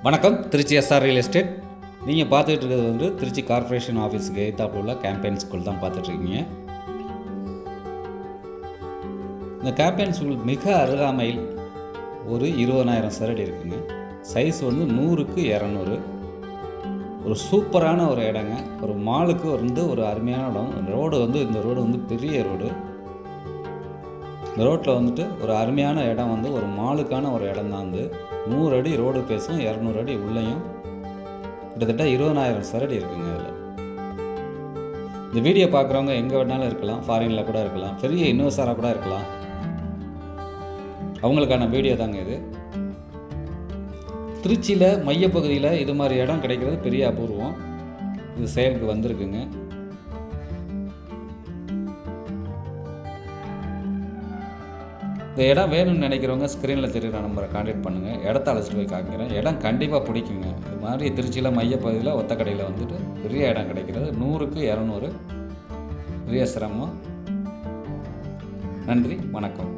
வணக்கம். Tiruchi SR real estate. நீங்கள் பார்த்துக்கிட்டு இருக்கிறது வந்து திருச்சி கார்ப்பரேஷன் ஆஃபீஸுக்கு எதிர்த்தாப்புல உள்ள கேம்பெயின் ஸ்கூல் தான் பார்த்துட்ருக்கீங்க. இந்த கேம்பெயின் ஸ்கூல் மிக அருகாமையில் ஒரு 20,000 சதுரடி இருக்குங்க. சைஸ் வந்து 100க்கு 200. ஒரு சூப்பரான ஒரு இடங்க. ஒரு மாலுக்கு வந்து ஒரு அருமையான இடம். ரோடு வந்து இந்த ரோடு வந்து பெரிய ரோடு. இந்த ரோட்டில் வந்துட்டு ஒரு அருமையான இடம் வந்து ஒரு மாலுக்கான ஒரு இடம் தான். வந்து 100 அடி ரோடு பேசும், 200 அடி உள்ளேயும், கிட்டத்தட்ட 20,000 சதுரடி இருக்குங்க. அதில் இந்த வீடியோ பார்க்குறவங்க எங்கே வேணாலும் இருக்கலாம், ஃபாரினில் கூட இருக்கலாம், பெரிய இன்வெஸ்டராக கூட இருக்கலாம். அவங்களுக்கான வீடியோ தாங்க இது. திருச்சியில் மையப்பகுதியில் இது மாதிரி இடம் கிடைக்கிறது பெரிய அபூர்வம். இது செயலுக்கு வந்திருக்குங்க. இந்த இடம் வேணும்னு நினைக்கிறவங்க ஸ்க்ரீனில் தெரியுற நம்பரை கான்டாக்ட் பண்ணுங்கள். இடத்த அழைச்சிட்டு போய் காமிக்கிறேன். இடம் கண்டிப்பாக பிடிக்குங்க. இது மாதிரி திருச்சியில் மையப்பகுதியில் ஒத்தக்கடையில் வந்துட்டு பெரிய இடம் கிடைக்கிறது. 100க்கு 200. பெரிய சிரமம். நன்றி, வணக்கம்.